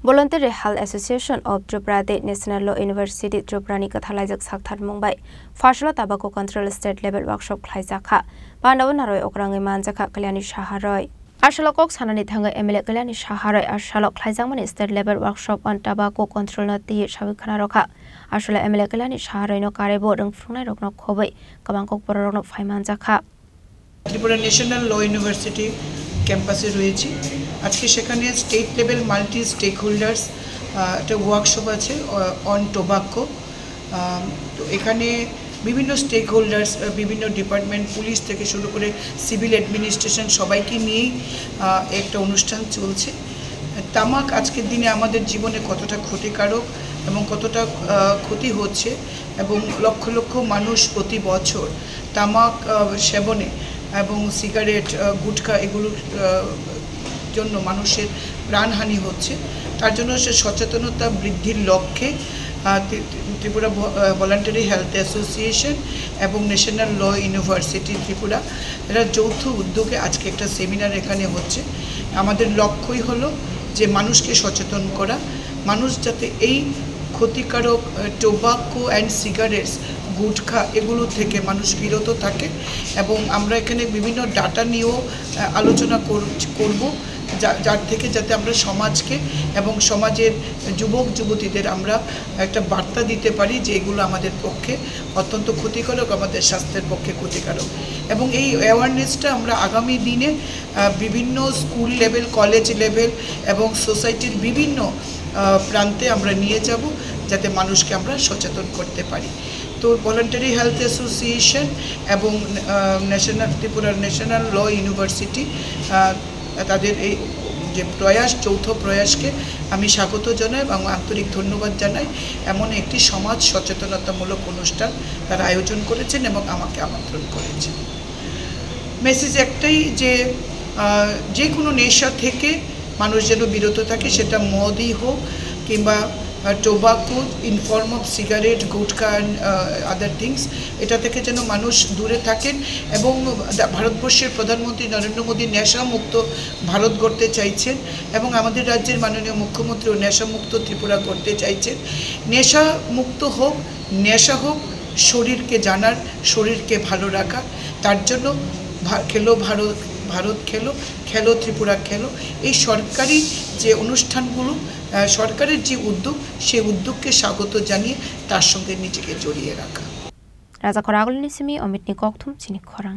Voluntary Health Association of Tripura National Law University Tripura ni kathalajak sakthar Mumbai Fashla Tobacco Control State Level Workshop khlaijaka Pandawan naroi okrangai manjaka Kalyani Shaharoi Arsalokok sanani thanga MLA Kalyani Shaharoi Arsalok khlaijangmani State Level Workshop on Tobacco Control na ti sabikhana rokha Arsala MLA Kalyani Shaharoi no karebo rong frungnai rokno khobai kabangkok pororokno phaimanjaka Tripura National Law University ক্যাম্পাসে রয়েছি আজকে সেখানে state level multi stakeholders একটা workshop আছে on tobacco তো এখানে বিভিন্ন stakeholders বিভিন্ন ডিপার্টমেন্ট পুলিশ থেকে শুরু করে সিভিল অ্যাডমিনিস্ট্রেশন সবাইকে নিয়েই একটা অনুষ্ঠান চলছে তামাক আজকের দিনে আমাদের জীবনে কতটা ক্ষতিকারক এবং কতটা ক্ষতি হচ্ছে এবং লক্ষ লক্ষ মানুষ প্রতি বছর তামাক সেবনে এবং সিগারেট গুটখা এগুলোর জন্য মানুষের প্রাণহানি হচ্ছে তার জন্য সে সচেতনতা বৃদ্ধির লক্ষ্যে ত্রিপুরা ভলান্টারি হেলথ অ্যাসোসিয়েশন এবং ন্যাশনাল ল ইউনিভার্সিটি ত্রিপুরা এরা যৌথ উদ্যোগে আজকে একটা সেমিনার এখানে হচ্ছে আমাদের লক্ষ্যই হলো যে মানুষকে সচেতন করা মানুষ যাতে এই ক্ষতিকারক টোবাকো অ্যান্ড সিগারেটস গুটখা এগুলো থেকে মানুষ বিরত থাকে এবং আমরা এখানে বিভিন্ন ডাটা নিয়েও আলোচনা করব যার থেকে যাতে আমরা সমাজকে এবং সমাজের যুবক যুবতীদের আমরা একটা বার্তা দিতে পারি যে এগুলো আমাদের পক্ষে অত্যন্ত ক্ষতিকারক আমাদের স্বাস্থ্যের পক্ষে ক্ষতিকারক এবং এই অ্যাওয়ারনেসটা আমরা আগামী দিনে বিভিন্ন স্কুল লেভেল কলেজ লেভেল এবং সোসাইটির বিভিন্ন প্রান্তে আমরা নিয়ে যাব যাতে মানুষকে আমরা সচেতন করতে পারি তো ভলান্টারি হেলথ অ্যাসোসিয়েশন এবং ত্রিপুরা ন্যাশনাল ল ইউনিভার্সিটি তাদের এই যে প্রয়াস যৌথ প্রয়াসকে আমি স্বাগত জানাই এবং আন্তরিক ধন্যবাদ জানাই এমন একটি সমাজ সচেতনতামূলক অনুষ্ঠান তারা আয়োজন করেছেন এবং আমাকে আমন্ত্রণ করেছেন মেসেজ একটাই যে কোনো নেশা থেকে মানুষ যেন বিরত থাকে সেটা মদই হোক কিংবা tobacco in form of cigarette gutkha and other things এটা থেকে যেন মানুষ দূরে থাকেন এবং ভারতবর্ষের প্রধানমন্ত্রী নরেন্দ্র মোদী নেশামুক্ত ভারত গড়তে চাইছেন এবং আমাদের রাজ্যের মাননীয় মুখ্যমন্ত্রীও নেশামুক্ত ত্রিপুরা করতে চাইছেন নেশামুক্ত হোক নেশা হোক শরীরকে জানার শরীরকে ভালো রাখা তার জন্য খেলো ভারত খেলো খেলো ত্রিপুরা খেলো এই সরকারি যে অনুষ্ঠানগুলো সরকারের যে উদ্যোগ সেই উদ্যোগকে স্বাগত জানিয়ে তার সঙ্গে নিজেকে জড়িয়ে রাখা রাজা খরাগল নিসিমি অমিত নিকথুম চিনি খরাং